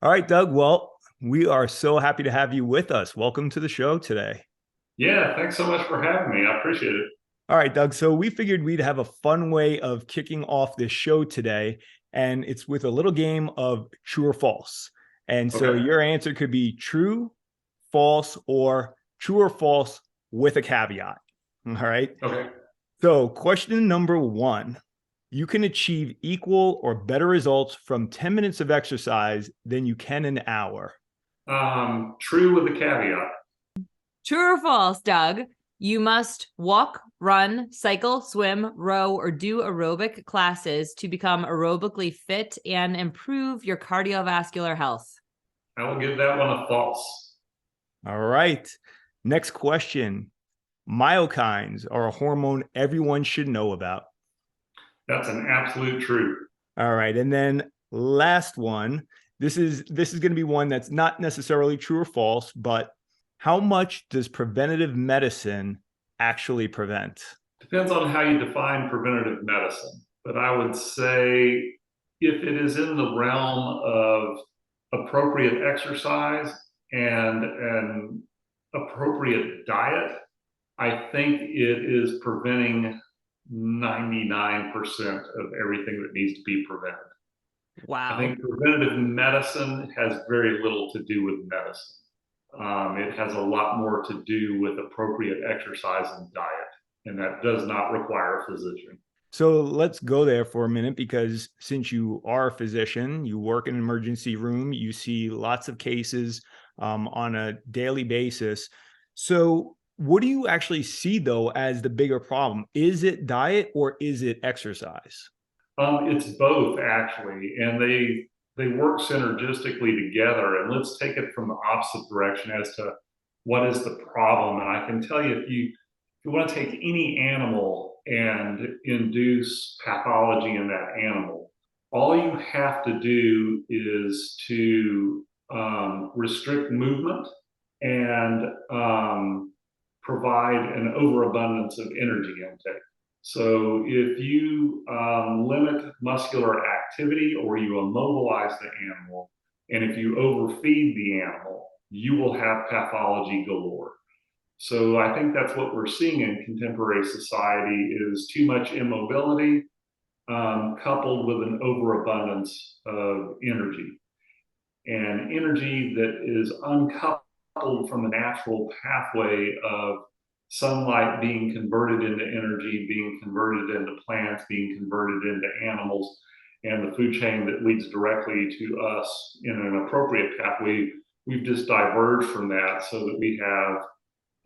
All right, Doug. Well, we are so happy to have you with us. Welcome to the show today. Yeah, thanks so much for having me. I appreciate it. All right, Doug. So we figured we'd have a fun way of kicking off this show today, and it's with a little game of true or false. And so Okay. your answer could be true, false, or true or false with a caveat. All right. Okay. So, question number one, you can achieve equal or better results from 10 minutes of exercise than you can an hour. True with a caveat. True or false, Doug? You must walk, run, cycle, swim, row, or do aerobic classes to become aerobically fit and improve your cardiovascular health. I will give that one a false. All right. Next question. Myokines are a hormone everyone should know about. That's an absolute true. All right. And then last one. This is going to be one that's not necessarily true or false, but how much does preventative medicine actually prevent? Depends on how you define preventative medicine. But I would say if it is in the realm of appropriate exercise and an appropriate diet, I think it is preventing 99% of everything that needs to be prevented. I Wow. think preventative medicine has very little to do with medicine. It has a lot more to do with appropriate exercise and diet, and that does not require a physician. So let's go there for a minute because since you are a physician, you work in an emergency room, you see lots of cases on a daily basis. So, what do you actually see though as the bigger problem? Is it diet or is it exercise? It's both actually, and they work synergistically together. And let's take it from the opposite direction as to what is the problem. And I can tell you, if you want to take any animal and induce pathology in that animal, all you have to do is to restrict movement and provide an overabundance of energy intake. So if you limit muscular activity or you immobilize the animal, and if you overfeed the animal, you will have pathology galore. So I think that's what we're seeing in contemporary society is too much immobility coupled with an overabundance of energy and energy that is uncoupled from the natural pathway of sunlight being converted into energy, being converted into plants, being converted into animals, and the food chain that leads directly to us in an appropriate pathway. We've just diverged from that so that we have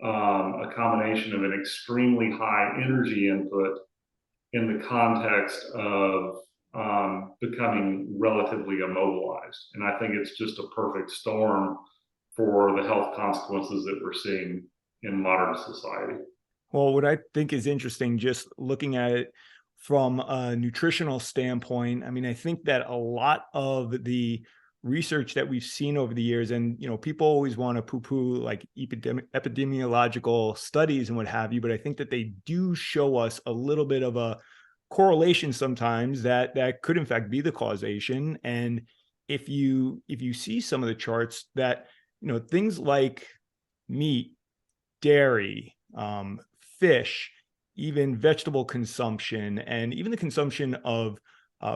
a combination of an extremely high energy input in the context of becoming relatively immobilized. And I think it's just a perfect storm for the health consequences that we're seeing in modern society. Well, what I think is interesting, just looking at it from a nutritional standpoint, I mean, I think that a lot of the research that we've seen over the years, and people always want to poo-poo like epidemiological studies and what have you, but I think that they do show us a little bit of a correlation sometimes that could in fact be the causation. And if you see some of the charts that things like meat, dairy, fish, even vegetable consumption, and even the consumption of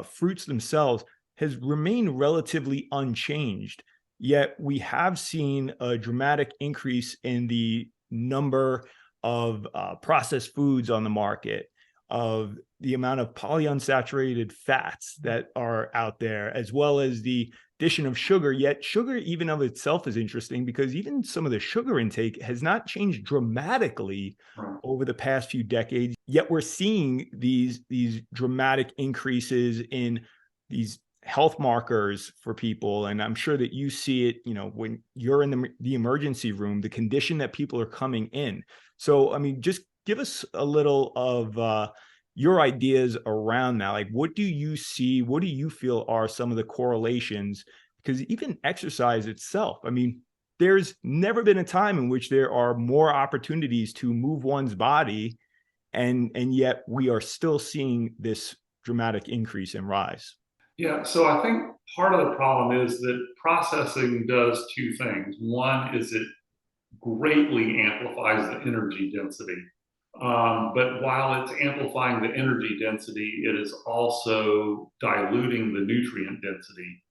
fruits themselves has remained relatively unchanged. Yet we have seen a dramatic increase in the number of processed foods on the market, of the amount of polyunsaturated fats that are out there, as well as the addition of sugar. Yet sugar even of itself is interesting because even some of the sugar intake has not changed dramatically Right. over the past few decades. Yet we're seeing these dramatic increases in these health markers for people. And I'm sure that you see it, when you're in the emergency room, the condition that people are coming in. So, I mean, just give us a little of your ideas around that. Like, what do you see? What do you feel are some of the correlations? Because even exercise itself, I mean, there's never been a time in which there are more opportunities to move one's body, and yet we are still seeing this dramatic increase and rise. Yeah, so I think part of the problem is that processing does two things. One is it greatly amplifies the energy density. But while it's amplifying the energy density, it is also diluting the nutrient density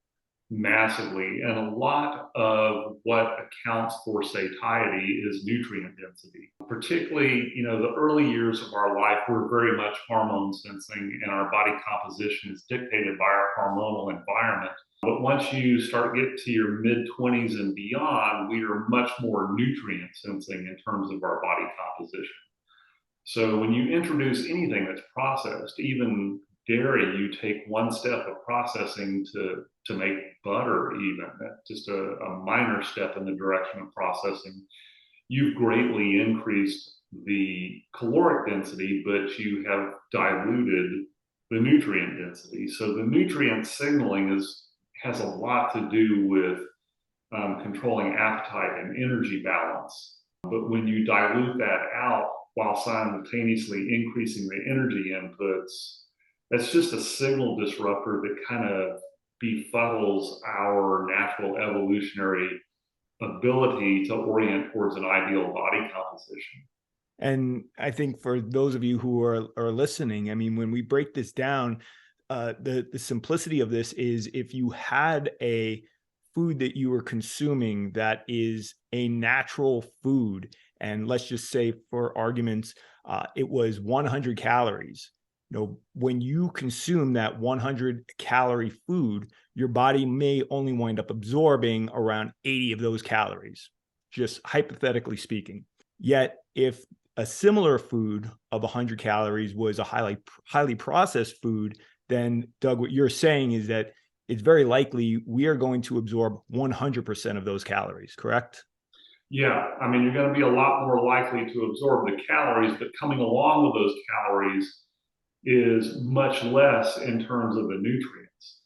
massively. And a lot of what accounts for satiety is nutrient density. Particularly, the early years of our life, we're very much hormone sensing, and our body composition is dictated by our hormonal environment. But once you start get to your mid 20s and beyond, we are much more nutrient sensing in terms of our body composition. So when you introduce anything that's processed, even dairy, you take one step of processing to make butter, even that's just a minor step in the direction of processing. You've greatly increased the caloric density, but you have diluted the nutrient density. So the nutrient signaling has a lot to do with controlling appetite and energy balance. But when you dilute that out while simultaneously increasing the energy inputs, that's just a signal disruptor that kind of befuddles our natural evolutionary ability to orient towards an ideal body composition. And I think for those of you who are listening, I mean, when we break this down, the simplicity of this is if you had a food that you were consuming that is a natural food, and let's just say for arguments, it was 100 calories. When you consume that 100 calorie food, your body may only wind up absorbing around 80 of those calories, just hypothetically speaking. Yet if a similar food of 100 calories was a highly processed food, then Doug, what you're saying is that it's very likely we are going to absorb 100% of those calories, correct? Yeah, I mean, you're going to be a lot more likely to absorb the calories, but coming along with those calories is much less in terms of the nutrients.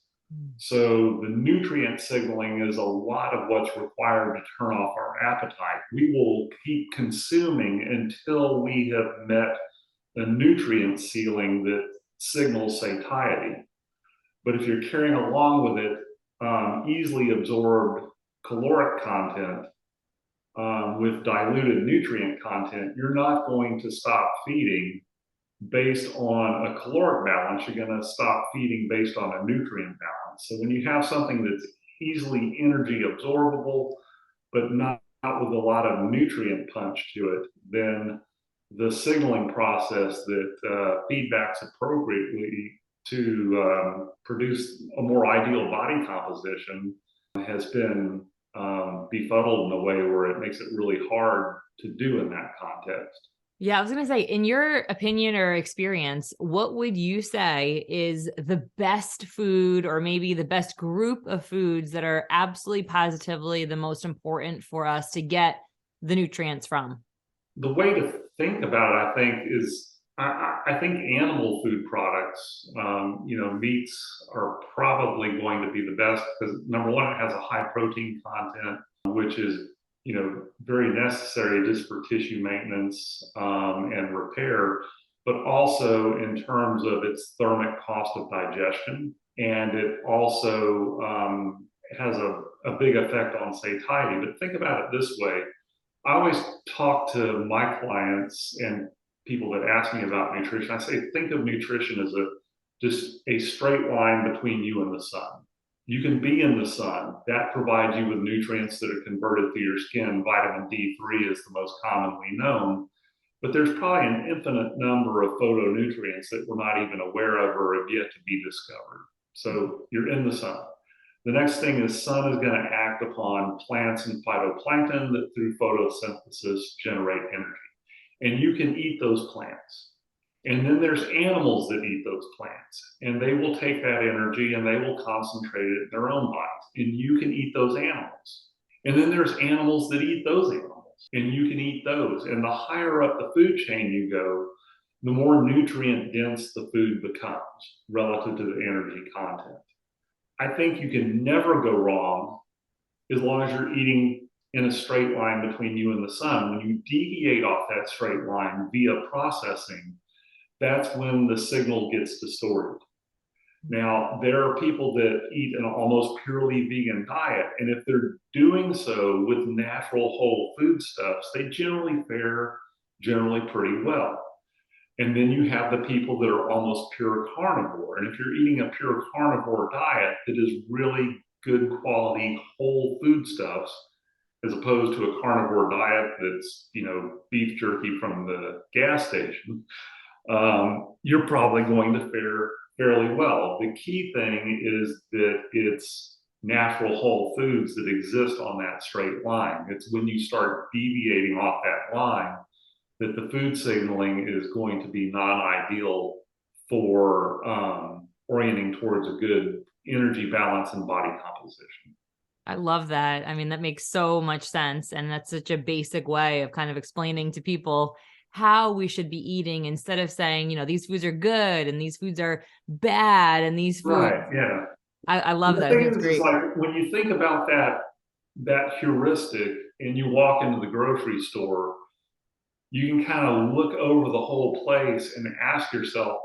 So the nutrient signaling is a lot of what's required to turn off our appetite. We will keep consuming until we have met the nutrient ceiling that signals satiety. But if you're carrying along with it easily absorbed caloric content with diluted nutrient content, you're not going to stop feeding based on a caloric balance. You're going to stop feeding based on a nutrient balance. So when you have something that's easily energy absorbable, but not with a lot of nutrient punch to it, then the signaling process that feedbacks appropriately to produce a more ideal body composition has been befuddled in a way where it makes it really hard to do in that context. Yeah, I was going to say, in your opinion or experience, what would you say is the best food, or maybe the best group of foods that are absolutely positively the most important for us to get the nutrients from? The way to think about it, I think, is I think animal food products, meats are probably going to be the best because number one, it has a high protein content, which is very necessary just for tissue maintenance and repair, but also in terms of its thermic cost of digestion. And it also has a big effect on satiety. But think about it this way. I always talk to my clients and people that ask me about nutrition. I say, think of nutrition as just a straight line between you and the sun. You can be in the sun. That provides you with nutrients that are converted through your skin. Vitamin D3 is the most commonly known, but there's probably an infinite number of phytonutrients that we're not even aware of or have yet to be discovered. So you're in the sun. The next thing is sun is going to act upon plants and phytoplankton that through photosynthesis generate energy. And you can eat those plants. And then there's animals that eat those plants, and they will take that energy and they will concentrate it in their own bodies. And you can eat those animals. And then there's animals that eat those animals, and you can eat those. And the higher up the food chain you go, the more nutrient dense the food becomes relative to the energy content. I think you can never go wrong as long as you're eating in a straight line between you and the sun. When you deviate off that straight line via processing, that's when the signal gets distorted. Now, there are people that eat an almost purely vegan diet, and if they're doing so with natural whole food stuffs, they generally fare generally pretty well. And then you have the people that are almost pure carnivore. And if you're eating a pure carnivore diet that is really good quality whole food stuffs, as opposed to a carnivore diet that's, beef jerky from the gas station, you're probably going to fare fairly well. The key thing is that it's natural whole foods that exist on that straight line. It's when you start deviating off that line that the food signaling is going to be non-ideal for orienting towards a good energy balance and body composition. I love that. I mean, that makes so much sense. And that's such a basic way of kind of explaining to people how we should be eating instead of saying, these foods are good and these foods are bad and these foods. Right. Yeah. I love that. The thing is like when you think about that heuristic and you walk into the grocery store, you can kind of look over the whole place and ask yourself,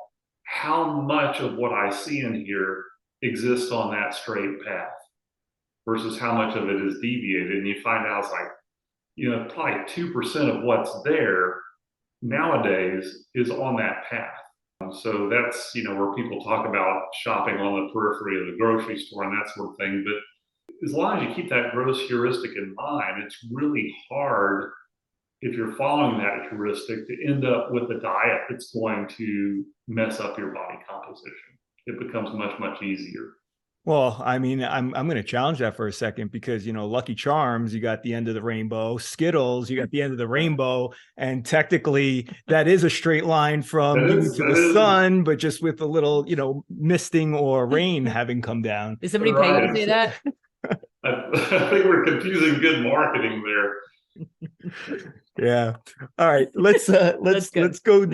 how much of what I see in here exists on that straight path versus how much of it is deviated. And you find out it's like, probably 2% of what's there nowadays is on that path. So that's, where people talk about shopping on the periphery of the grocery store and that sort of thing. But as long as you keep that gross heuristic in mind, it's really hard, if you're following that heuristic, to end up with a diet that's going to mess up your body composition. It becomes much, much easier. Well, I mean, I'm going to challenge that for a second because, Lucky Charms, you got the end of the rainbow. Skittles, you got the end of the rainbow. And technically, that is a straight line from you to the sun, but just with a little, misting or rain having come down. Did somebody pay you to say that? I think we're confusing good marketing there. Yeah. All right. Let's go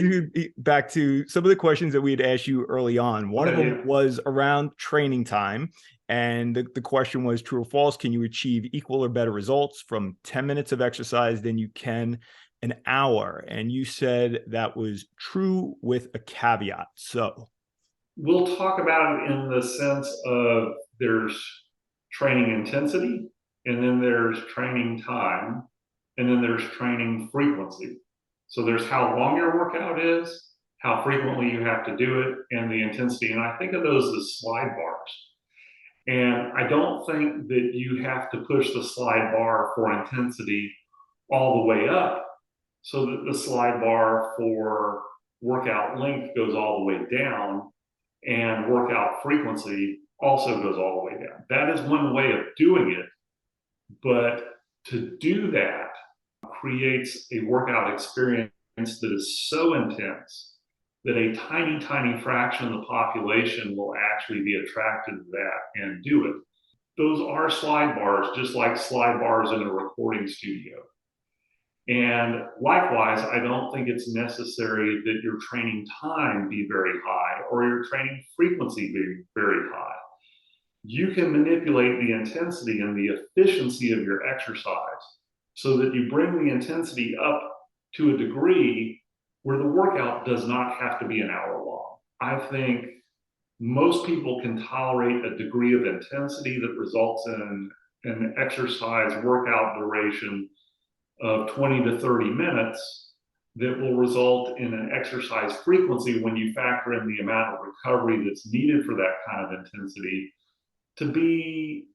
back to some of the questions that we had asked you early on. One of them was around training time. And the question was, true or false, can you achieve equal or better results from 10 minutes of exercise than you can an hour? And you said that was true with a caveat. So we'll talk about it in the sense of there's training intensity, and then there's training time, and then there's training frequency. So there's how long your workout is, how frequently you have to do it, and the intensity. And I think of those as slide bars. And I don't think that you have to push the slide bar for intensity all the way up so that the slide bar for workout length goes all the way down and workout frequency also goes all the way down. That is one way of doing it. But to do that creates a workout experience that is so intense that a tiny, tiny fraction of the population will actually be attracted to that and do it. Those are slide bars, just like slide bars in a recording studio. And likewise, I don't think it's necessary that your training time be very high or your training frequency be very high. You can manipulate the intensity and the efficiency of your exercise so that you bring the intensity up to a degree where the workout does not have to be an hour long. I think most people can tolerate a degree of intensity that results in an exercise workout duration of 20 to 30 minutes that will result in an exercise frequency, when you factor in the amount of recovery that's needed for that kind of intensity, to be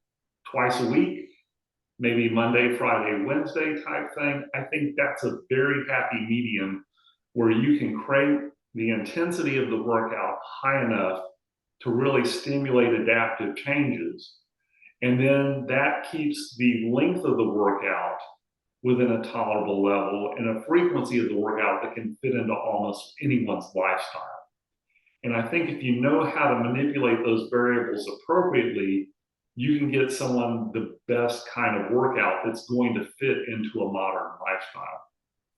twice a week, maybe Monday, Friday, Wednesday type thing. I think that's a very happy medium where you can crank the intensity of the workout high enough to really stimulate adaptive changes. And then that keeps the length of the workout within a tolerable level and a frequency of the workout that can fit into almost anyone's lifestyle. And I think if you know how to manipulate those variables appropriately, you can get someone the best kind of workout that's going to fit into a modern lifestyle.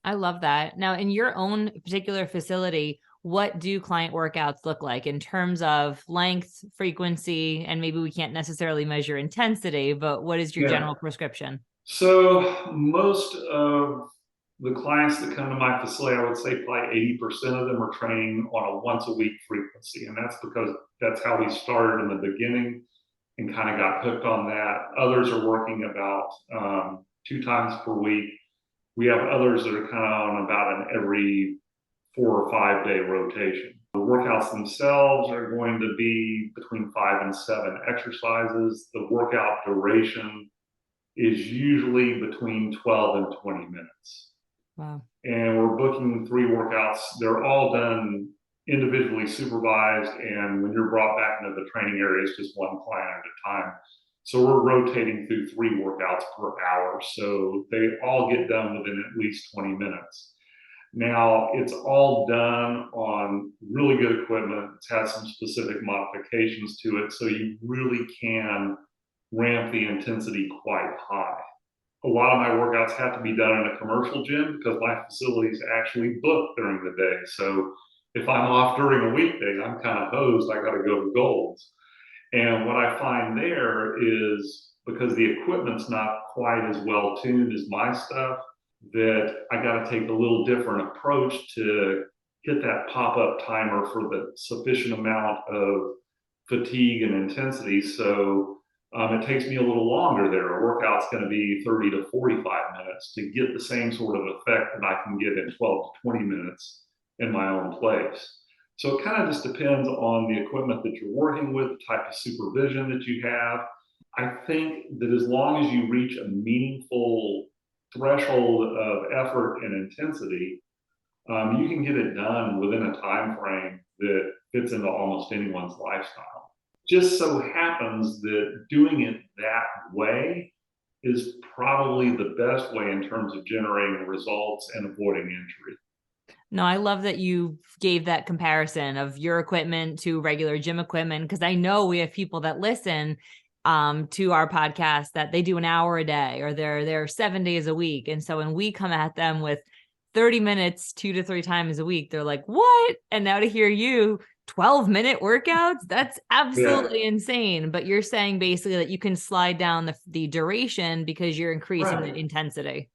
I love that. Now, in your own particular facility, what do client workouts look like in terms of length, frequency, and maybe we can't necessarily measure intensity, but what is your general prescription? So most of The clients that come to my facility, I would say probably 80% of them are training on a once a week frequency. And that's because that's how we started in the beginning and kind of got hooked on that. Others are working about 2 times per week. We have others that are kind of on about an every 4 or 5 day rotation. The workouts themselves are going to be between 5 and 7 exercises. The workout duration is usually between 12 and 20 minutes. Wow. And we're booking 3 workouts. They're all done individually supervised. And when you're brought back into the training area, it's just one client at a time. So we're rotating through 3 workouts per hour. So they all get done within at least 20 minutes. Now, it's all done on really good equipment. It's had some specific modifications to it, so you really can ramp the intensity quite high. A lot of my workouts have to be done in a commercial gym because my facilities actually book during the day. So if I'm off during a weekday, I'm kind of hosed. I got to go to Gold's. And what I find there is because the equipment's not quite as well tuned as my stuff, that I got to take a little different approach to hit that pop-up timer for the sufficient amount of fatigue and intensity. So it takes me a little longer there. A workout's going to be 30 to 45 minutes to get the same sort of effect that I can get in 12 to 20 minutes in my own place. So it kind of just depends on the equipment that you're working with, the type of supervision that you have. I think that as long as you reach a meaningful threshold of effort and intensity, you can get it done within a time frame that fits into almost anyone's lifestyle. Just so happens that doing it that way is probably the best way in terms of generating results and avoiding injury. No, I love that you gave that comparison of your equipment to regular gym equipment, because I know we have people that listen to our podcast that they do an hour a day or they're 7 days a week. And so when we come at them with 30 minutes, 2 to 3 times a week, they're like, what? And now to hear you 12-minute workouts, that's absolutely insane. But you're saying basically that you can slide down the duration because you're increasing the intensity.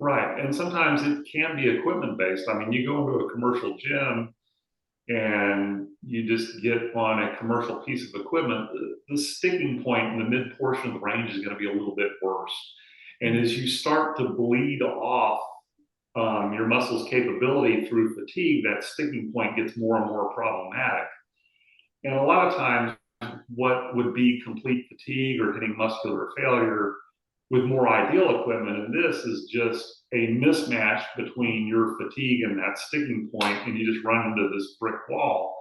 Right. And sometimes it can be equipment based. I mean, you go into a commercial gym and you just get on a commercial piece of equipment, the sticking point in the mid portion of the range is going to be a little bit worse. And as you start to bleed off your muscle's capability through fatigue, that sticking point gets more and more problematic. And a lot of times, what would be complete fatigue or hitting muscular failure with more ideal equipment, and this is just a mismatch between your fatigue and that sticking point, and you just run into this brick wall.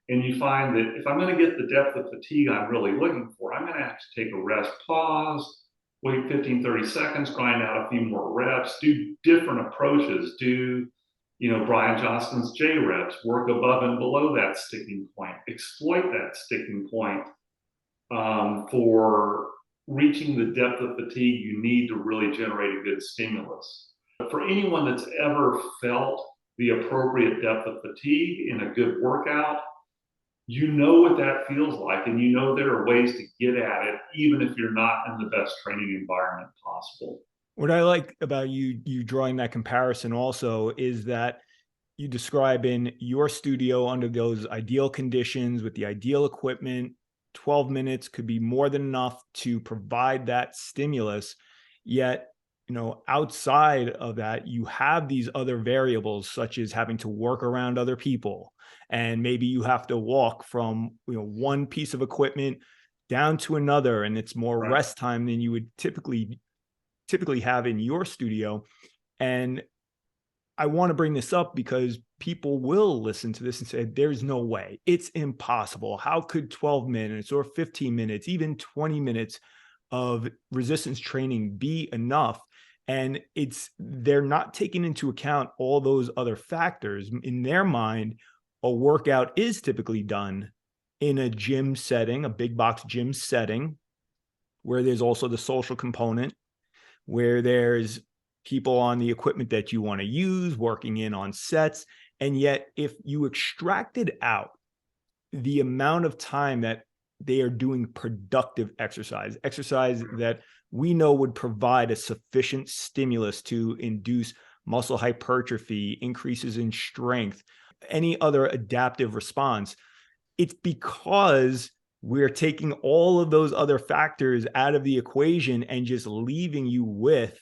And you find that if I'm going to get the depth of fatigue I'm really looking for, I'm going to have to take a rest, pause, wait 15, 30 seconds, grind out a few more reps, do different approaches, do, Brian Johnston's J reps, work above and below that sticking point, exploit that sticking point for reaching the depth of fatigue you need to really generate a good stimulus. But for anyone that's ever felt the appropriate depth of fatigue in a good workout, you know what that feels like, and you know there are ways to get at it, even if you're not in the best training environment possible. What I like about you drawing that comparison also is that you describe in your studio under those ideal conditions with the ideal equipment, 12 minutes could be more than enough to provide that stimulus. Yet, outside of that, you have these other variables, such as having to work around other people. And maybe you have to walk from, one piece of equipment down to another, and it's more rest time than you would typically have in your studio. And I want to bring this up because people will listen to this and say, there's no way, it's impossible. How could 12 minutes or 15 minutes, even 20 minutes of resistance training be enough? And they're not taking into account all those other factors. In their mind, a workout is typically done in a gym setting, a big box gym setting, where there's also the social component, where there's people on the equipment that you want to use, working in on sets. And yet, if you extracted out the amount of time that they are doing productive exercise that we know would provide a sufficient stimulus to induce muscle hypertrophy, increases in strength, any other adaptive response, it's because we're taking all of those other factors out of the equation and just leaving you with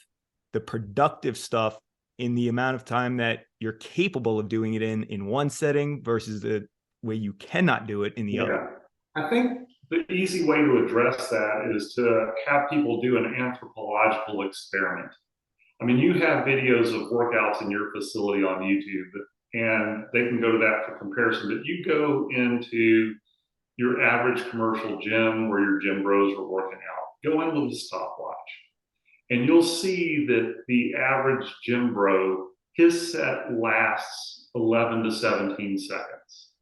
the productive stuff in the amount of time that you're capable of doing it in one setting versus the way you cannot do it in the other. I think the easy way to address that is to have people do an anthropological experiment. I mean, you have videos of workouts in your facility on YouTube, and they can go to that for comparison. But you go into your average commercial gym where your gym bros are working out, go in with a stopwatch, and you'll see that the average gym bro, his set lasts 11 to 17 seconds.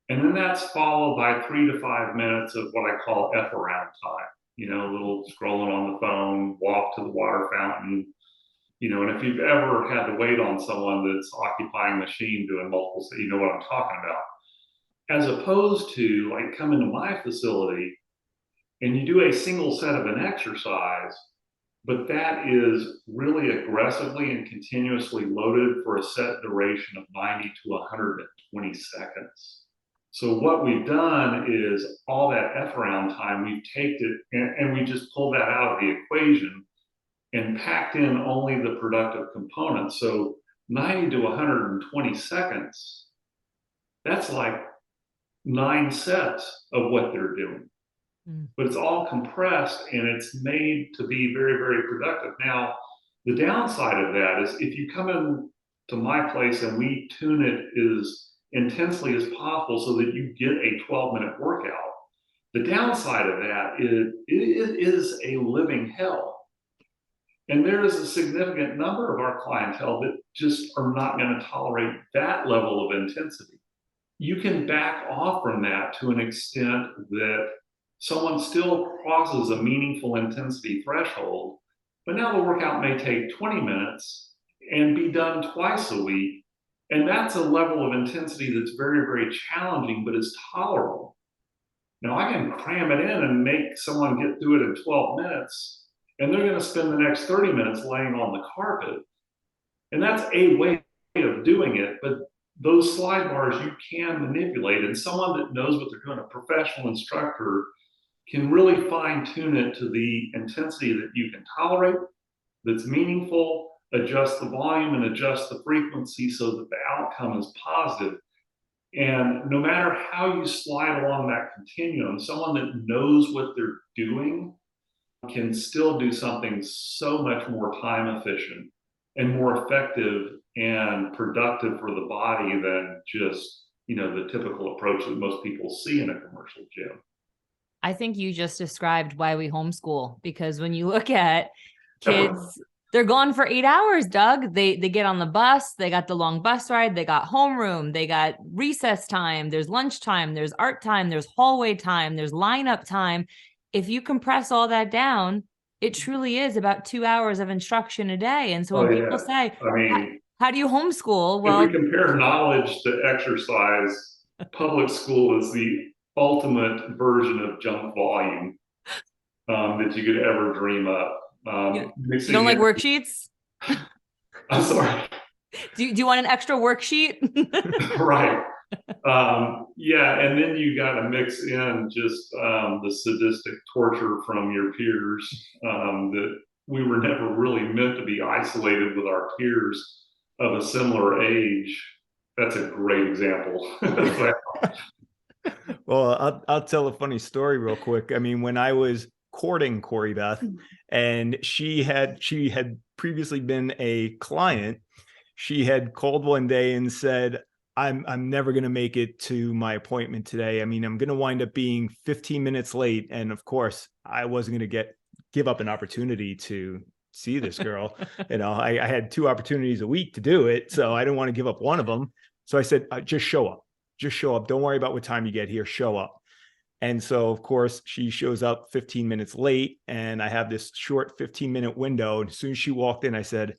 And then that's followed by 3 to 5 minutes of what I call F around time, you know, a little scrolling on the phone, walk to the water fountain, you know, and if you've ever had to wait on someone that's occupying a machine doing multiple, you know what I'm talking about. As opposed to like come into my facility and you do a single set of an exercise, but that is really aggressively and continuously loaded for a set duration of 90 to 120 seconds. So what we've done is all that F around time, we've taken it and we just pulled that out of the equation and packed in only the productive components. So 90 to 120 seconds, that's like 9 sets of what they're doing. But it's all compressed and it's made to be very, very productive. Now, the downside of that is if you come in to my place and we tune it as intensely as possible so that you get a 12-minute workout, the downside of that is it is a living hell. And there is a significant number of our clientele that just are not going to tolerate that level of intensity. You can back off from that to an extent that someone still crosses a meaningful intensity threshold, but now the workout may take 20 minutes and be done twice a week. And that's a level of intensity that's very, very challenging, but is tolerable. Now I can cram it in and make someone get through it in 12 minutes, and they're going to spend the next 30 minutes laying on the carpet. And that's a way of doing it, but those slide bars you can manipulate, and someone that knows what they're doing, a professional instructor, can really fine tune it to the intensity that you can tolerate, that's meaningful, adjust the volume and adjust the frequency so that the outcome is positive. And no matter how you slide along that continuum, someone that knows what they're doing can still do something so much more time efficient and more effective and productive for the body than just, you know, the typical approach that most people see in a commercial gym. I think you just described why we homeschool, because when you look at kids, they're gone for 8 hours, Doug. They get on the bus, they got the long bus ride, they got homeroom, they got recess time, there's lunch time, there's art time, there's hallway time, there's lineup time. If you compress all that down, it truly is about 2 hours of instruction a day. And so when people say, I mean, how do you homeschool? Well, if we compare knowledge to exercise, public school is the ultimate version of junk volume that you could ever dream up. You don't like worksheets? I'm sorry. Do you want an extra worksheet? Right. Yeah, and then you got to mix in just the sadistic torture from your peers that we were never really meant to be isolated with our peers of a similar age. That's a great example. Well, I'll tell a funny story real quick. I mean, when I was courting Corrie-Beth, and she had previously been a client, she had called one day and said, I'm never going to make it to my appointment today. I mean, I'm going to wind up being 15 minutes late. And of course, I wasn't going to give up an opportunity to see this girl. You know, I had 2 opportunities a week to do it, so I didn't want to give up one of them. So I said, just show up. Just show up. Don't worry about what time you get here. Show up. And so, of course, she shows up 15 minutes late, and I have this short 15-minute window. And as soon as she walked in, I said,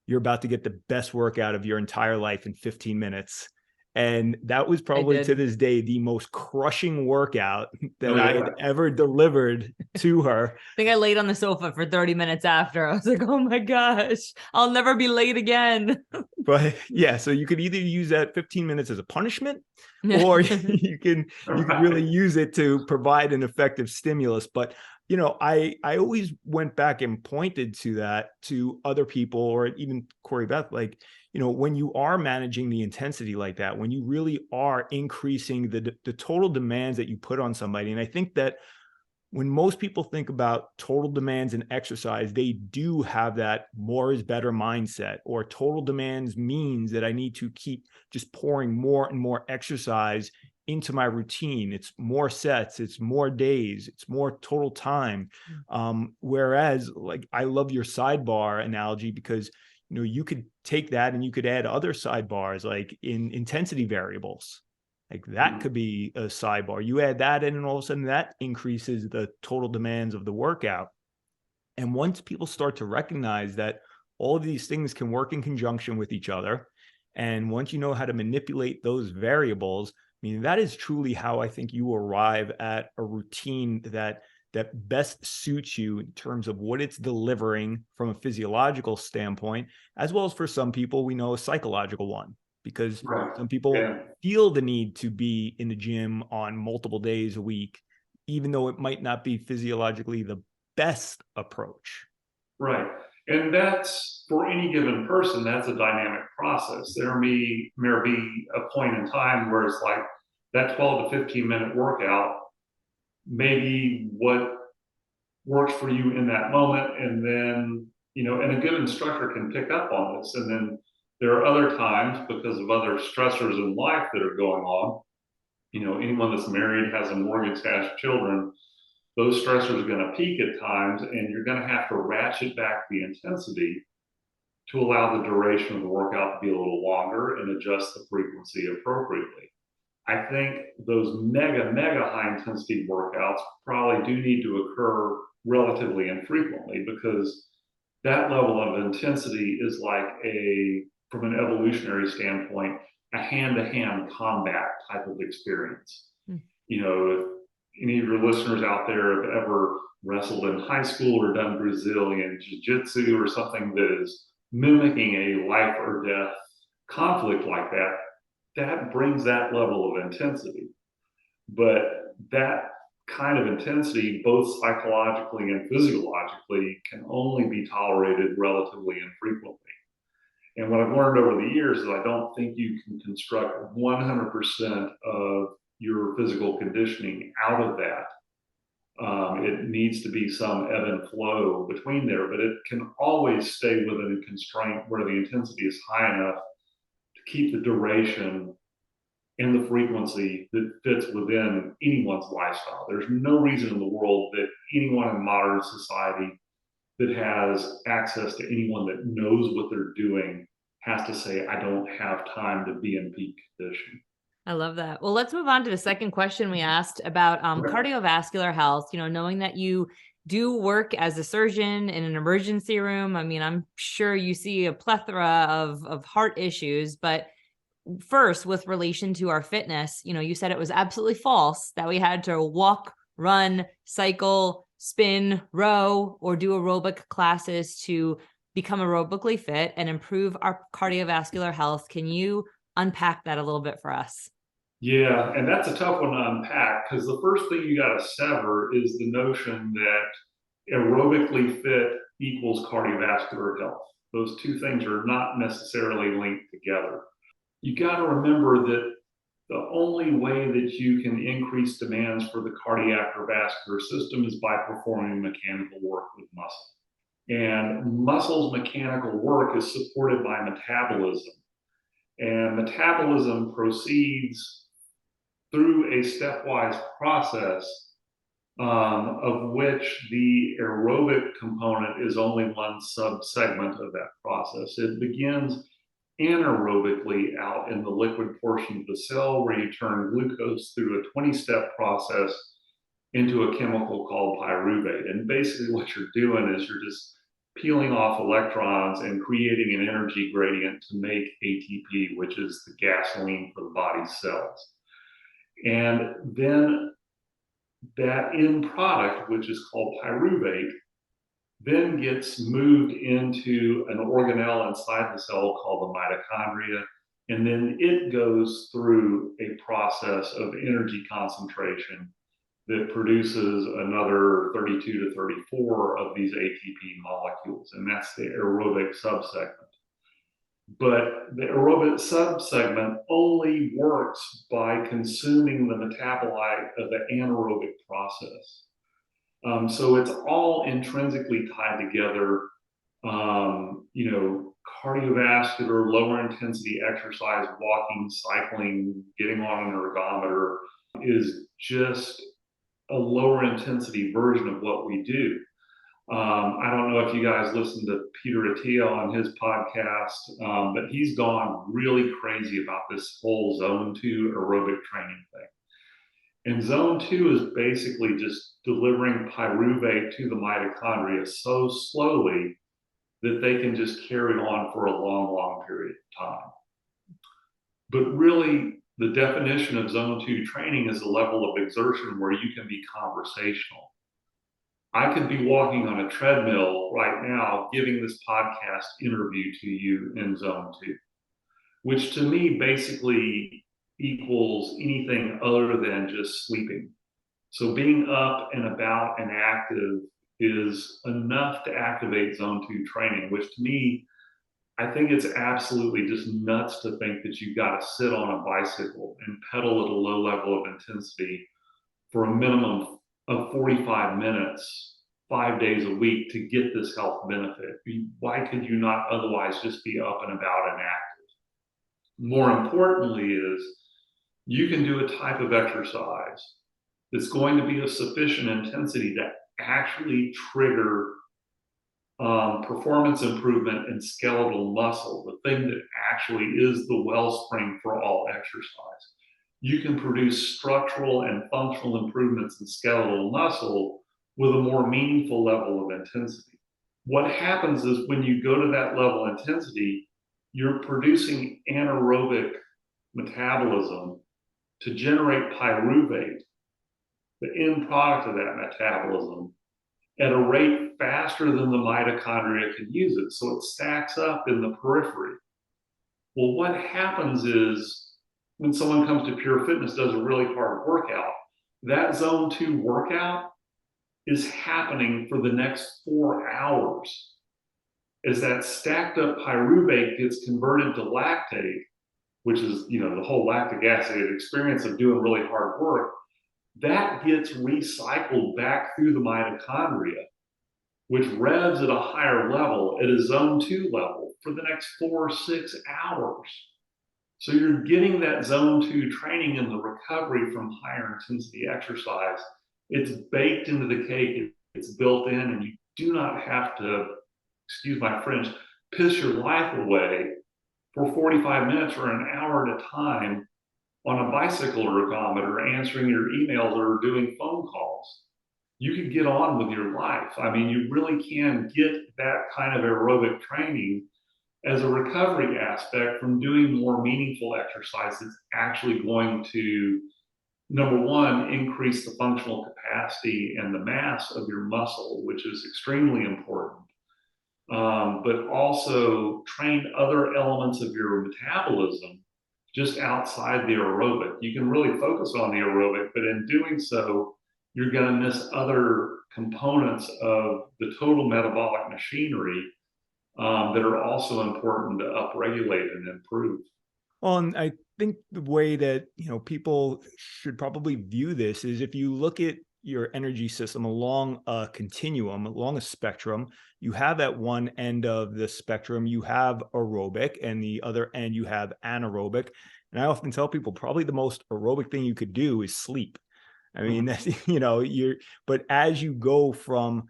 you're about to get the best workout of your entire life in 15 minutes. And that was probably to this day the most crushing workout that I had ever delivered to her. I think I laid on the sofa for 30 minutes after. I was like, oh my gosh, I'll never be late again. But yeah, so you could either use that 15 minutes as a punishment, or you can really use it to provide an effective stimulus. But you know, I always went back and pointed to that to other people, or even Corrie-Beth, like, you know, when you are managing the intensity like that, when you really are increasing the total demands that you put on somebody. And I think that when most people think about total demands in exercise, they do have that more is better mindset, or total demands means that I need to keep just pouring more and more exercise into my routine. It's more sets, it's more days, it's more total time. Whereas, like, I love your sidebar analogy, because you know, you could take that and you could add other sidebars, like in intensity variables. Like that could be a sidebar. You add that in, and all of a sudden that increases the total demands of the workout. And once people start to recognize that all of these things can work in conjunction with each other, and once you know how to manipulate those variables, I mean, that is truly how I think you arrive at a routine that best suits you in terms of what it's delivering from a physiological standpoint, as well as for some people, we know, a psychological one, because some people feel the need to be in the gym on multiple days a week, even though it might not be physiologically the best approach. Right. And that's, for any given person, that's a dynamic process. There may be a point in time where it's like that 12 to 15 minute workout maybe what works for you in that moment. And then, you know, and a good instructor can pick up on this. And then there are other times, because of other stressors in life that are going on, you know, anyone that's married, has a mortgage, has children, those stressors are going to peak at times, and you're going to have to ratchet back the intensity to allow the duration of the workout to be a little longer and adjust the frequency appropriately. I think those mega high intensity workouts probably do need to occur relatively infrequently, because that level of intensity is like from an evolutionary standpoint, a hand-to-hand combat type of experience. You know, if any of your listeners out there have ever wrestled in high school or done Brazilian jiu-jitsu or something that is mimicking a life or death conflict like that, that brings that level of intensity. But that kind of intensity, both psychologically and physiologically, can only be tolerated relatively infrequently. And what I've learned over the years is I don't think you can construct 100% of your physical conditioning out of that. It needs to be some ebb and flow between there, but it can always stay within a constraint where the intensity is high enough to keep the duration and the frequency that fits within anyone's lifestyle. There's no reason in the world that anyone in modern society that has access to anyone that knows what they're doing has to say, I don't have time to be in peak condition. I love that. Well, let's move on to the second question we asked about cardiovascular health. You know, knowing that you do work as a surgeon in an emergency room, I mean, I'm sure you see a plethora of heart issues, but first, with relation to our fitness, you know, you said it was absolutely false that we had to walk, run, cycle, spin, row, or do aerobic classes to become aerobically fit and improve our cardiovascular health. Can you unpack that a little bit for us? Yeah, and that's a tough one to unpack, because the first thing you got to sever is the notion that aerobically fit equals cardiovascular health. Those two things are not necessarily linked together. You got to remember that the only way that you can increase demands for the cardiac or vascular system is by performing mechanical work with muscle. And muscle's mechanical work is supported by metabolism. And metabolism proceeds through a stepwise process, of which the aerobic component is only one subsegment of that process. It begins anaerobically out in the liquid portion of the cell, where you turn glucose through a 20-step process into a chemical called pyruvate. And basically what you're doing is you're just peeling off electrons and creating an energy gradient to make ATP, which is the gasoline for the body's cells. And then that end product, which is called pyruvate, then gets moved into an organelle inside the cell called the mitochondria. And then it goes through a process of energy concentration that produces another 32 to 34 of these ATP molecules. And that's the aerobic subsegment. But the aerobic subsegment only works by consuming the metabolite of the anaerobic process. So it's all intrinsically tied together. Cardiovascular, lower intensity exercise, walking, cycling, getting on an ergometer is just a lower intensity version of what we do. I don't know if you guys listen to Peter Attia on his podcast, but he's gone really crazy about this whole zone 2 aerobic training thing. And zone 2 is basically just delivering pyruvate to the mitochondria so slowly that they can just carry on for a long, long period of time. But really, the definition of zone 2 training is a level of exertion where you can be conversational. I could be walking on a treadmill right now, giving this podcast interview to you in zone 2, which to me basically equals anything other than just sleeping. So being up and about and active is enough to activate zone 2 training, which to me, I think it's absolutely just nuts to think that you've got to sit on a bicycle and pedal at a low level of intensity for a minimum of 45 minutes, 5 days a week to get this health benefit. Why could you not otherwise just be up and about and active? More importantly is you can do a type of exercise that's going to be of sufficient intensity to actually trigger performance improvement in skeletal muscle, the thing that actually is the wellspring for all exercise. You can produce structural and functional improvements in skeletal muscle with a more meaningful level of intensity. What happens is when you go to that level of intensity, you're producing anaerobic metabolism to generate pyruvate, the end product of that metabolism, at a rate faster than the mitochondria can use it. So it stacks up in the periphery. Well, what happens is when someone comes to Pure Fitness, does a really hard workout, that zone 2 workout is happening for the next 4 hours. As that stacked up pyruvate gets converted to lactate, which is, the whole lactic acid experience of doing really hard work, that gets recycled back through the mitochondria, which revs at a higher level, at a zone 2 level, for the next 4 or 6 hours. So you're getting that zone 2 training in the recovery from higher intensity exercise. It's baked into the cake, it's built in, and you do not have to, excuse my French, piss your life away for 45 minutes or an hour at a time on a bicycle ergometer, answering your emails or doing phone calls. You can get on with your life. I mean, you really can get that kind of aerobic training as a recovery aspect from doing more meaningful exercise that's actually going to, number one, increase the functional capacity and the mass of your muscle, which is extremely important, but also train other elements of your metabolism just outside the aerobic. You can really focus on the aerobic, but in doing so, you're going to miss other components of the total metabolic machinery that are also important to upregulate and improve. Well, and I think the way that, people should probably view this is if you look at your energy system along a continuum, along a spectrum, you have at one end of the spectrum, you have aerobic, and the other end you have anaerobic. And I often tell people probably the most aerobic thing you could do is sleep. I mean, that's, but as you go from,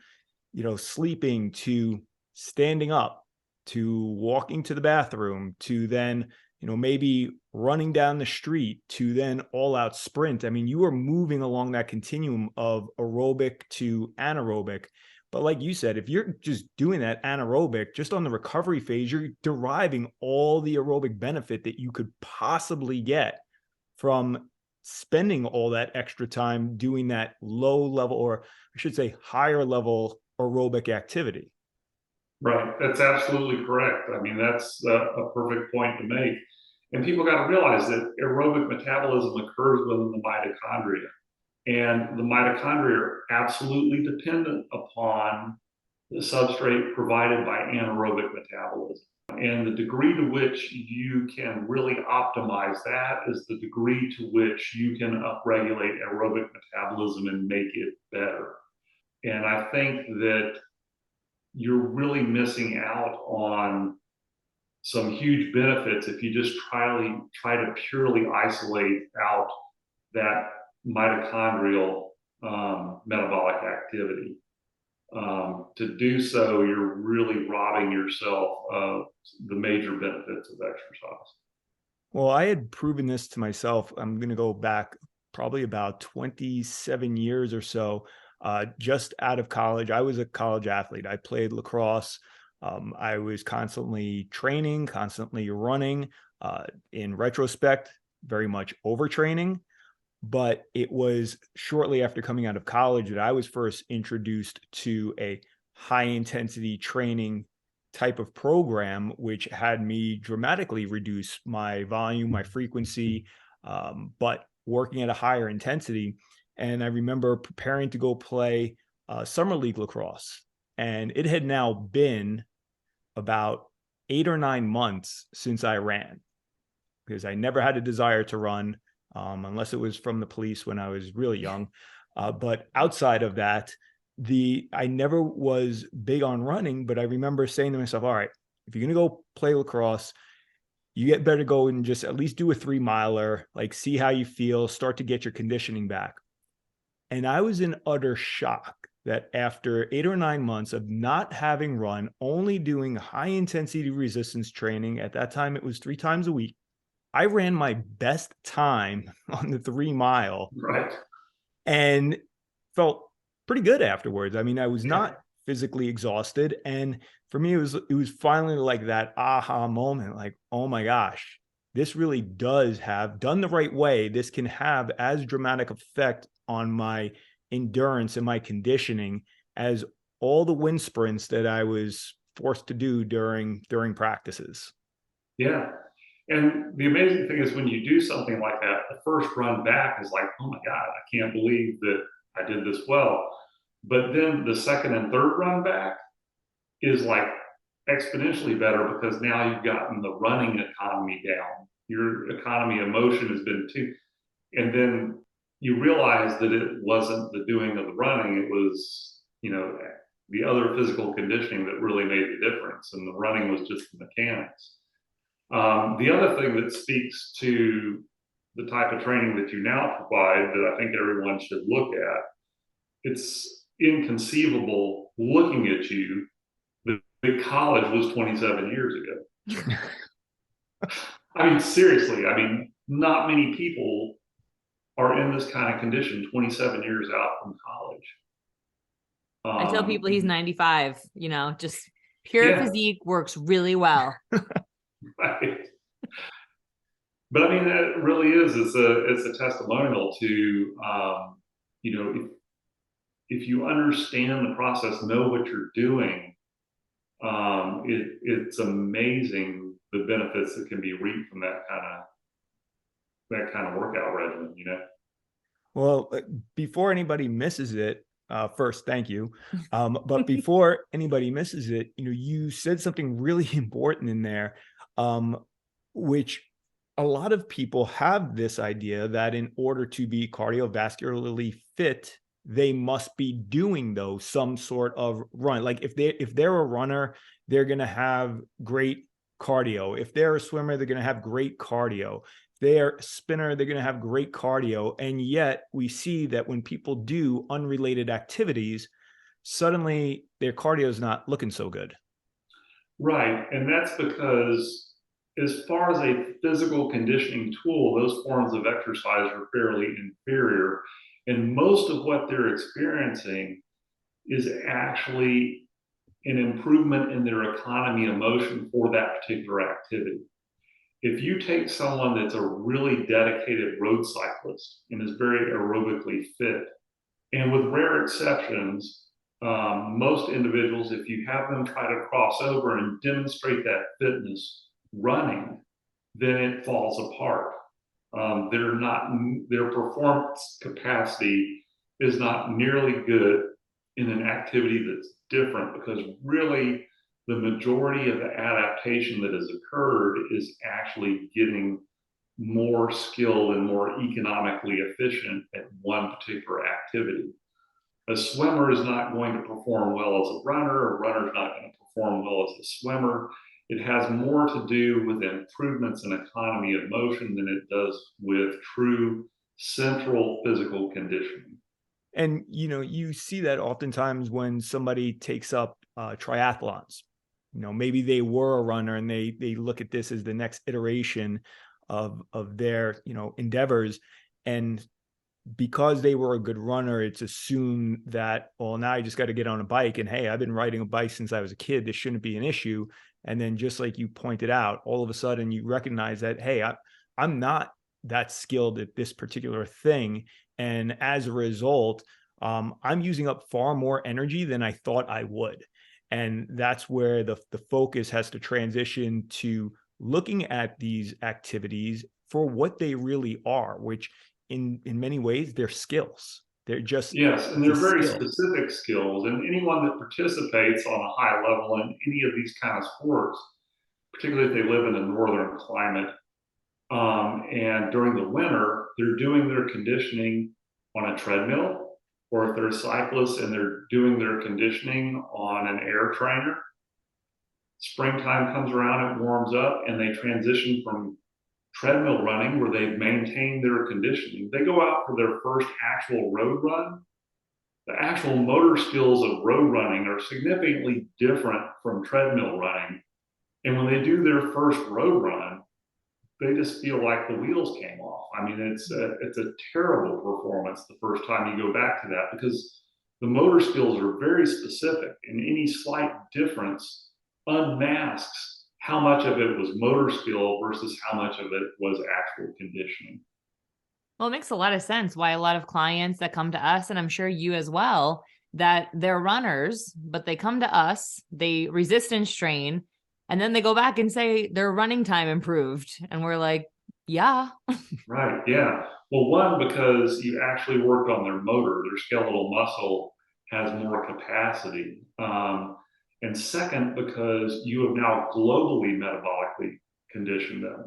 sleeping to standing up, to walking to the bathroom, to then, maybe running down the street, to then all out sprint. I mean, you are moving along that continuum of aerobic to anaerobic, But like you said, if you're just doing that anaerobic, just on the recovery phase, you're deriving all the aerobic benefit that you could possibly get from spending all that extra time doing that low level, or I should say higher level aerobic activity. Right. That's absolutely correct. I mean, that's a perfect point to make. And people got to realize that aerobic metabolism occurs within the mitochondria. And the mitochondria are absolutely dependent upon the substrate provided by anaerobic metabolism. And the degree to which you can really optimize that is the degree to which you can upregulate aerobic metabolism and make it better. And I think that you're really missing out on some huge benefits if you just try to purely isolate out that mitochondrial metabolic activity. To do so, you're really robbing yourself of the major benefits of exercise. Well, I had proven this to myself. I'm going to go back probably about 27 years or so. Just out of college, I was a college athlete. I played lacrosse. I was constantly training, constantly running. In retrospect, very much overtraining. But it was shortly after coming out of college that I was first introduced to a high intensity training type of program, which had me dramatically reduce my volume, my frequency, but working at a higher intensity. And I remember preparing to go play summer league lacrosse. And it had now been about 8 or 9 months since I ran, because I never had a desire to run, unless it was from the police when I was really young. But outside of that, I never was big on running, but I remember saying to myself, all right, if you're going to go play lacrosse, you get better go and just at least do a 3 miler, like see how you feel, start to get your conditioning back. And I was in utter shock that after 8 or 9 months of not having run, only doing high intensity resistance training, at that time it was 3 times a week, I ran my best time on the 3 mile. Right. And felt pretty good afterwards. I mean, I was not physically exhausted. And for me, it was finally like that aha moment, like, oh my gosh, this really does have, done the right way, this can have as dramatic effect on my endurance and my conditioning as all the wind sprints that I was forced to do during practices. Yeah. And the amazing thing is when you do something like that, the first run back is like, oh my God, I can't believe that I did this well. But then the second and third run back is like exponentially better, because now you've gotten the running economy down. Your economy of motion has been too. And then you realize that it wasn't the doing of the running, it was, the other physical conditioning that really made the difference. And the running was just the mechanics. The other thing that speaks to the type of training that you now provide that I think everyone should look at, it's inconceivable looking at you that college was 27 years ago. I mean, seriously, not many people are in this kind of condition 27 years out from college. I tell people he's 95, just pure physique works really well. Right. But that really is, it's a testimonial to, if you understand the process, know what you're doing, it's amazing the benefits that can be reaped from that kind of workout regimen, Well, before anybody misses it, first, thank you. But before anybody misses it, you said something really important in there, which a lot of people have this idea that in order to be cardiovascularly fit, they must be doing some sort of run. Like if they're a runner, they're going to have great cardio. If they're a swimmer, they're going to have great cardio. They're a spinner, they're going to have great cardio. And yet we see that when people do unrelated activities, suddenly their cardio is not looking so good. Right. And that's because as far as a physical conditioning tool, those forms of exercise are fairly inferior. And most of what they're experiencing is actually an improvement in their economy of motion for that particular activity. If you take someone that's a really dedicated road cyclist and is very aerobically fit, and with rare exceptions, most individuals, if you have them try to cross over and demonstrate that fitness running, then it falls apart. Their performance capacity is not nearly good in an activity that's different, because really the majority of the adaptation that has occurred is actually getting more skilled and more economically efficient at one particular activity. A swimmer is not going to perform well as a runner. A runner is not going to perform well as a swimmer. It has more to do with improvements in economy of motion than it does with true central physical conditioning. And, you see that oftentimes when somebody takes up triathlons. Maybe they were a runner and they look at this as the next iteration of their, endeavors. And because they were a good runner, it's assumed that, well, now I just got to get on a bike, and hey, I've been riding a bike since I was a kid. This shouldn't be an issue. And then, just like you pointed out, all of a sudden you recognize that, hey, I'm not that skilled at this particular thing. And as a result, I'm using up far more energy than I thought I would. And that's where the focus has to transition to looking at these activities for what they really are, which in many ways, they're skills. They're just, yes, and they're very skill. specific skills. And anyone that participates on a high level in any of these kind of sports, particularly if they live in a northern climate, and during the winter, they're doing their conditioning on a treadmill, or if they're cyclists and they're doing their conditioning on an air trainer. Springtime comes around, it warms up, and they transition from treadmill running, where they've maintained their conditioning. They go out for their first actual road run. The actual motor skills of road running are significantly different from treadmill running. And when they do their first road run, they just feel like the wheels came off. I mean, it's a terrible performance the first time you go back to that, because the motor skills are very specific, and any slight difference unmasks how much of it was motor skill versus how much of it was actual conditioning. Well, it makes a lot of sense why a lot of clients that come to us, and I'm sure you as well, that they're runners, but they come to us, they resistance train, and then they go back and say their running time improved. And we're like, yeah. Right. Yeah. Well, one, because you actually worked on their motor, their skeletal muscle has more capacity. And second, because you have now globally metabolically conditioned them.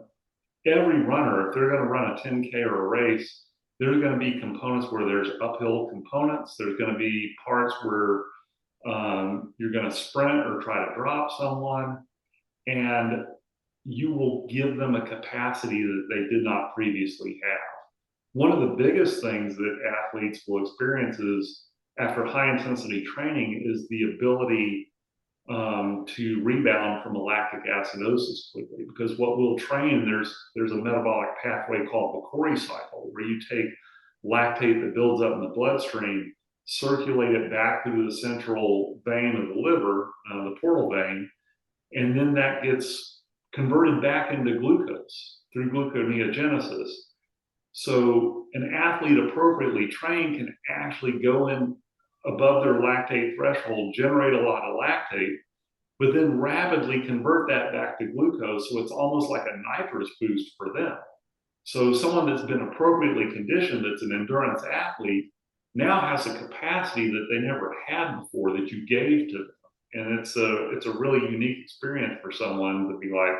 Every runner, if they're going to run a 10K or a race, there's going to be components where there's uphill components. There's going to be parts where you're going to sprint or try to drop someone, and you will give them a capacity that they did not previously have. One of the biggest things that athletes will experience is, after high intensity training, is the ability to rebound from a lactic acidosis quickly. Because what we'll train, there's a metabolic pathway called the Corrie cycle, where you take lactate that builds up in the bloodstream, circulate it back through the central vein of the liver, the portal vein, and then that gets converted back into glucose through gluconeogenesis. So an athlete appropriately trained can actually go in above their lactate threshold, generate a lot of lactate, but then rapidly convert that back to glucose. So it's almost like a nitrous boost for them. So someone that's been appropriately conditioned, that's an endurance athlete, now has a capacity that they never had before that you gave to them. And it's a really unique experience for someone to be like,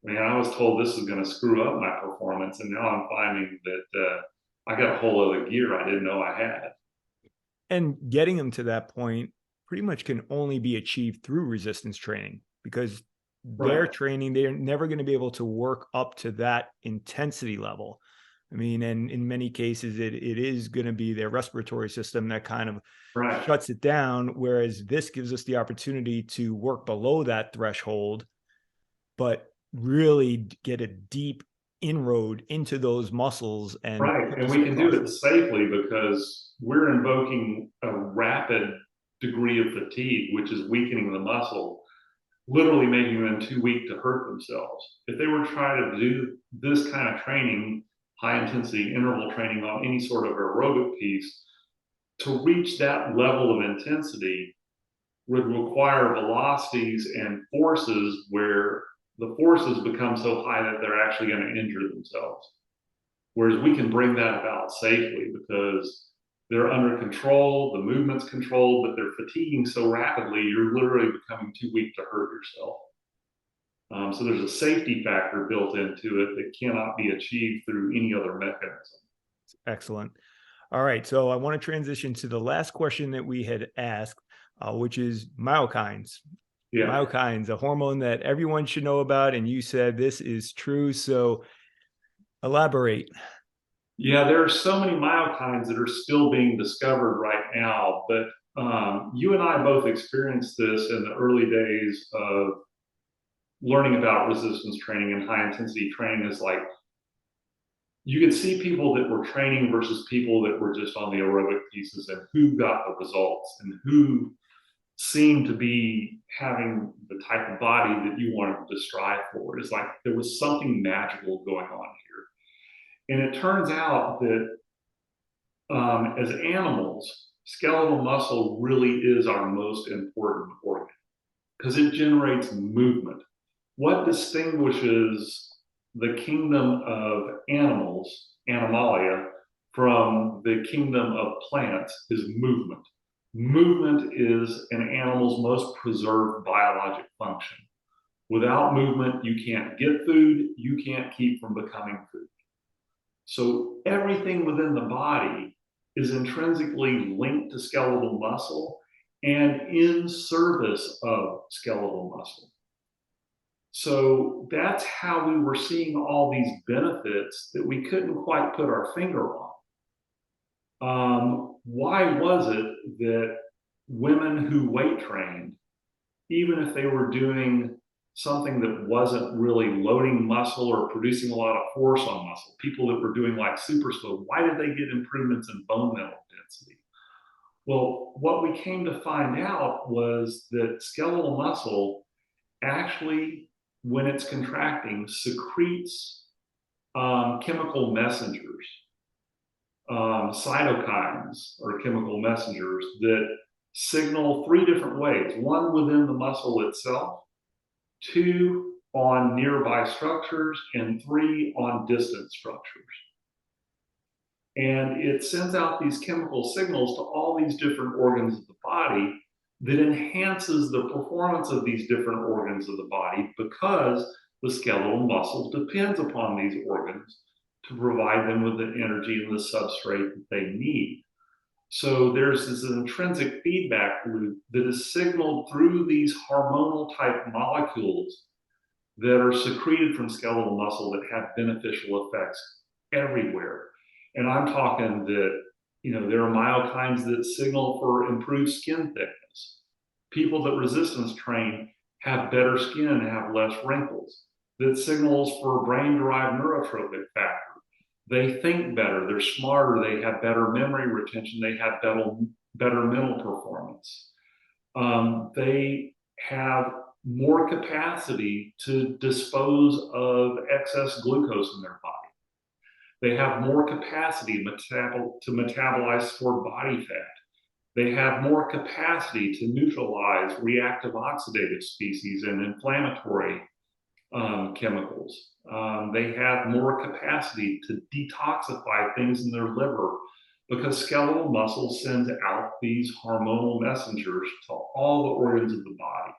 man, I was told this is going to screw up my performance, and now I'm finding that I got a whole other gear I didn't know I had. And getting them to that point pretty much can only be achieved through resistance training, because their training, they're never going to be able to work up to that intensity level. I mean, and in many cases, it is going to be their respiratory system that kind of shuts it down, whereas this gives us the opportunity to work below that threshold, but really get a deep inroad into those muscles. And we can do it safely, because we're invoking a rapid degree of fatigue, which is weakening the muscle, literally making them too weak to hurt themselves. If they were trying to do this kind of training, high intensity interval training on any sort of aerobic piece, to reach that level of intensity would require velocities and forces where the forces become so high that they're actually going to injure themselves. Whereas we can bring that about safely because they're under control, the movement's controlled, but they're fatiguing so rapidly, you're literally becoming too weak to hurt yourself. So there's a safety factor built into it that cannot be achieved through any other mechanism. Excellent. All right. So I want to transition to the last question that we had asked, which is myokines. Yeah. Myokines, a hormone that everyone should know about. And you said this is true. So elaborate. Yeah, there are so many myokines that are still being discovered right now, but you and I both experienced this in the early days of learning about resistance training and high intensity training. Is like you could see people that were training versus people that were just on the aerobic pieces and who got the results and who seemed to be having the type of body that you wanted to strive for. It's like there was something magical going on here. And it turns out that as animals, skeletal muscle really is our most important organ because it generates movement. What distinguishes the kingdom of animals, animalia, from the kingdom of plants is movement. Movement is an animal's most preserved biologic function. Without movement, you can't get food, you can't keep from becoming food. So everything within the body is intrinsically linked to skeletal muscle and in service of skeletal muscle. So that's how we were seeing all these benefits that we couldn't quite put our finger on. Why was it that women who weight trained, even if they were doing something that wasn't really loading muscle or producing a lot of force on muscle, people that were doing like super slow, why did they get improvements in bone mineral density? Well, what we came to find out was that skeletal muscle actually, when it's contracting, secretes chemical messengers. Cytokines are chemical messengers that signal 3 different ways: 1 within the muscle itself, 2 on nearby structures, and 3 on distant structures. And it sends out these chemical signals to all these different organs of the body that enhances the performance of these different organs of the body because the skeletal muscle depends upon these organs to provide them with the energy and the substrate that they need. So there's this intrinsic feedback loop that is signaled through these hormonal type molecules that are secreted from skeletal muscle that have beneficial effects everywhere. And I'm talking that, there are myokines that signal for improved skin thickness. People that resistance train have better skin, have less wrinkles. That signals for brain-derived neurotrophic factor. They think better, they're smarter, they have better memory retention, they have better mental performance. They have more capacity to dispose of excess glucose in their body. They have more capacity to metabolize stored body fat. They have more capacity to neutralize reactive oxidative species and inflammatory chemicals. They have more capacity to detoxify things in their liver because skeletal muscle sends out these hormonal messengers to all the organs of the body.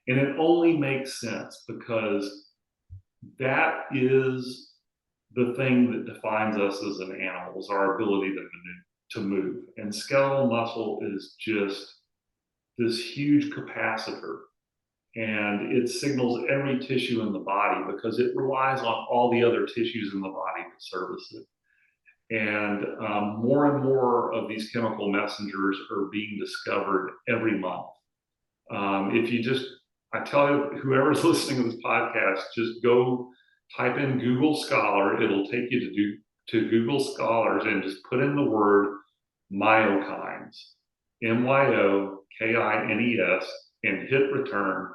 And it only makes sense because that is the thing that defines us as an animal, is our ability to move. And skeletal muscle is just this huge capacitor. And it signals every tissue in the body because it relies on all the other tissues in the body to service it. And more of these chemical messengers are being discovered every month. I tell you, whoever's listening to this podcast, just go type in Google Scholar. It'll take you to Google Scholars and just put in the word myokines. MYOKINES, and hit return,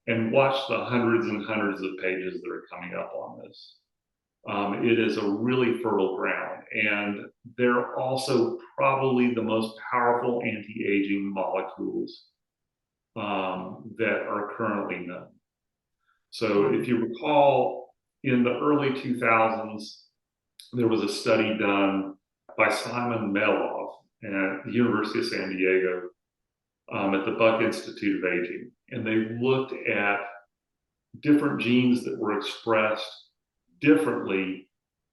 and watch the hundreds and hundreds of pages that are coming up on this. It is a really fertile ground, and they're also probably the most powerful anti-aging molecules that are currently known. So if you recall, in the early 2000s, there was a study done by Simon Melov at the University of San Diego at the Buck Institute of Aging. And they looked at different genes that were expressed differently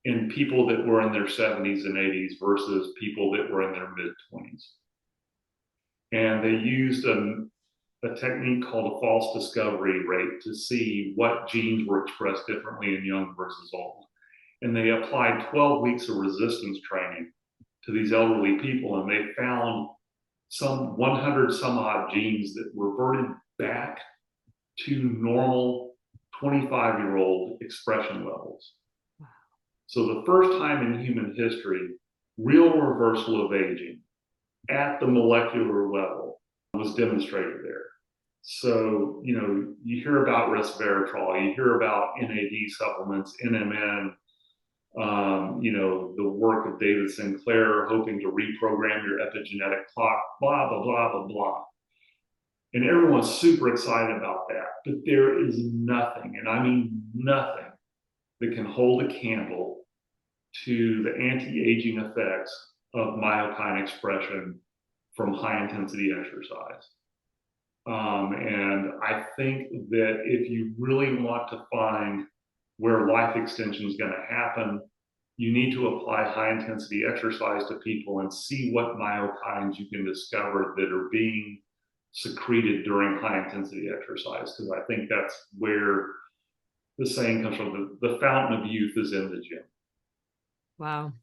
in people that were in their 70s and 80s versus people that were in their mid-20s. And they used a technique called a false discovery rate to see what genes were expressed differently in young versus old. And they applied 12 weeks of resistance training to these elderly people, and they found some 100 some odd genes that reverted back to normal 25-year-old expression levels. Wow. So the first time in human history, real reversal of aging at the molecular level was demonstrated there. So, you hear about resveratrol, you hear about NAD supplements, NMN, the work of David Sinclair hoping to reprogram your epigenetic clock, blah, blah, blah, blah, blah. And everyone's super excited about that. But there is nothing, and I mean nothing, that can hold a candle to the anti-aging effects of myokine expression from high-intensity exercise. And I think that if you really want to find where life extension is going to happen, you need to apply high-intensity exercise to people and see what myokines you can discover that are being secreted during high-intensity exercise, because I think that's where the saying comes from, the fountain of youth is in the gym. Wow.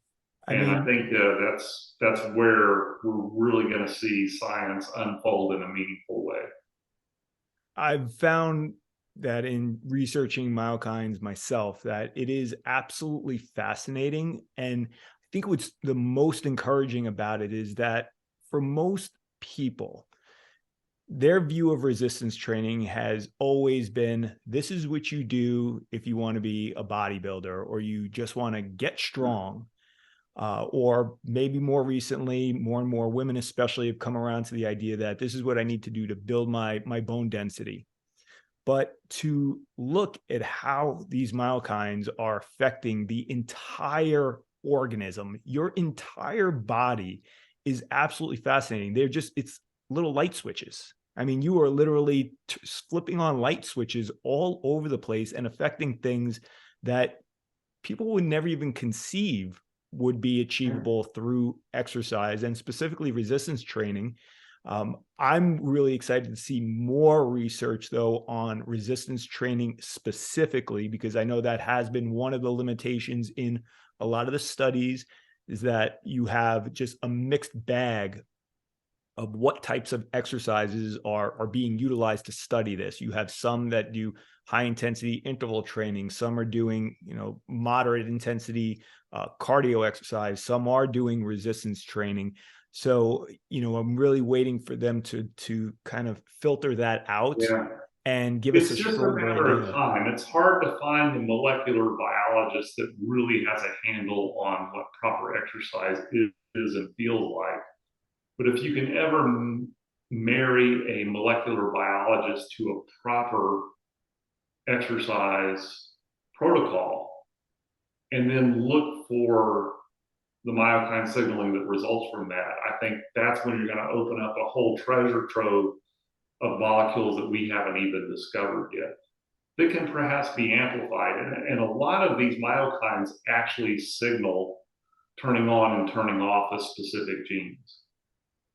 I think that's where we're really going to see science unfold in a meaningful way. I've found that in researching myokines myself, that it is absolutely fascinating. And I think what's the most encouraging about it is that for most people, their view of resistance training has always been, this is what you do if you want to be a bodybuilder, or you just want to get strong. Or maybe more recently, more and more women especially have come around to the idea that this is what I need to do to build my bone density. But to look at how these myokines are affecting the entire organism, your entire body, is absolutely fascinating. It's little light switches. I mean, you are literally flipping on light switches all over the place and affecting things that people would never even conceive would be achievable through exercise, and specifically resistance training. I'm really excited to see more research, though, on resistance training specifically, because I know that has been one of the limitations in a lot of the studies, is that you have just a mixed bag of what types of exercises are being utilized to study this. You have some that do high intensity interval training, some are doing, moderate intensity cardio exercise, some are doing resistance training. So, I'm really waiting for them to kind of filter that out and give us It's a just a stronger matter idea. of time. It's hard to find the molecular biologist that really has a handle on what proper exercise is and feels like. But if you can ever marry a molecular biologist to a proper exercise protocol, and then look for the myokine signaling that results from that, I think that's when you're going to open up a whole treasure trove of molecules that we haven't even discovered yet, that can perhaps be amplified. And a lot of these myokines actually signal turning on and turning off of specific genes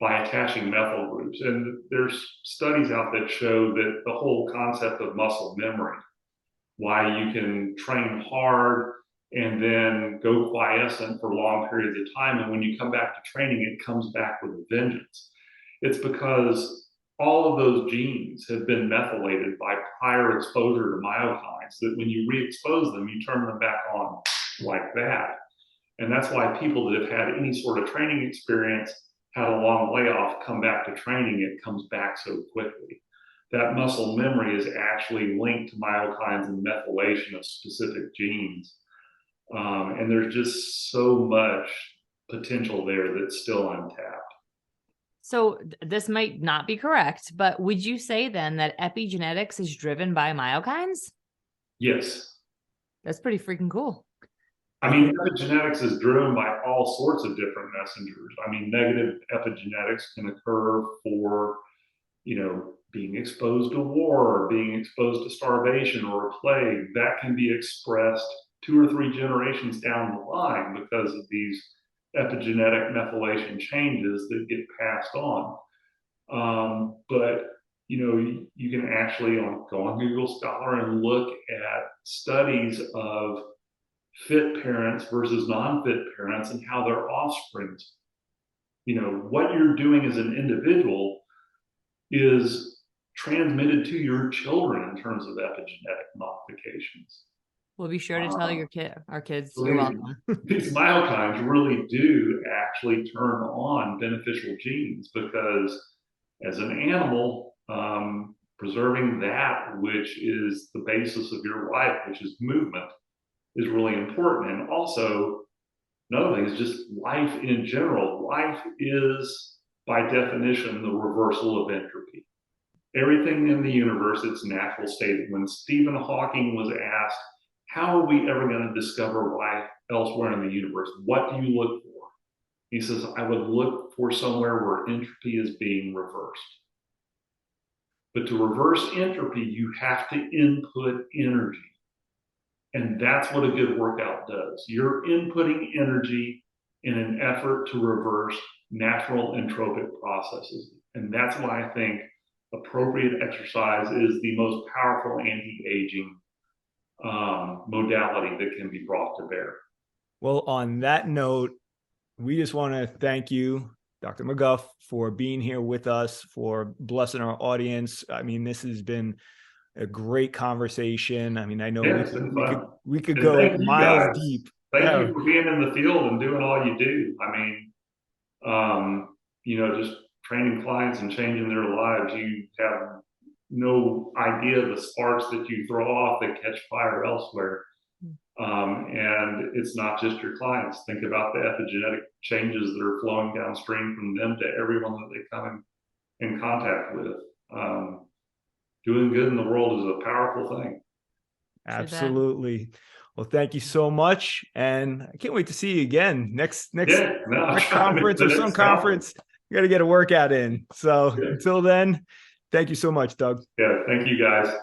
by attaching methyl groups. And there's studies out that show that the whole concept of muscle memory, why you can train hard and then go quiescent for long periods of time, and when you come back to training, it comes back with a vengeance. It's because all of those genes have been methylated by prior exposure to myokines, that when you re-expose them, you turn them back on like that. And that's why people that have had any sort of training experience had a long layoff, come back to training, it comes back so quickly. That muscle memory is actually linked to myokines and methylation of specific genes. And there's just so much potential there that's still untapped. So this might not be correct, but would you say then that epigenetics is driven by myokines? Yes. That's pretty freaking cool. I mean, epigenetics is driven by all sorts of different messengers. I mean, negative epigenetics can occur for, being exposed to war, or being exposed to starvation or a plague. That can be expressed 2 or 3 generations down the line because of these epigenetic methylation changes that get passed on. But you can actually go on Google Scholar and look at studies of fit parents versus non-fit parents and how their offsprings, what you're doing as an individual is transmitted to your children in terms of epigenetic modifications. We'll be sure to tell our kids, So you're welcome. These myokines really do actually turn on beneficial genes because as an animal, preserving that which is the basis of your life, which is movement, is really important. And also, another thing is just life in general. Life is, by definition, the reversal of entropy. Everything in the universe, its natural state. When Stephen Hawking was asked, how are we ever going to discover life elsewhere in the universe? What do you look for? He says, I would look for somewhere where entropy is being reversed. But to reverse entropy, you have to input energy. And that's what a good workout does. You're inputting energy in an effort to reverse natural entropic processes. And that's why I think appropriate exercise is the most powerful anti-aging modality that can be brought to bear. Well, on that note, we just want to thank you, Dr. McGuff, for being here with us, for blessing our audience. I mean, this has been a great conversation. I mean, I know we could go miles deep. Thank you for being in the field and doing all you do. I mean, just training clients and changing their lives. You have no idea the sparks that you throw off that catch fire elsewhere. And it's not just your clients. Think about the epigenetic changes that are flowing downstream from them to everyone that they come in contact with. Doing good in the world is a powerful thing. Absolutely. Well, thank you so much. And I can't wait to see you again next conference or some conference. You got to get a workout in. So until then, thank you so much, Doug. Yeah, thank you guys.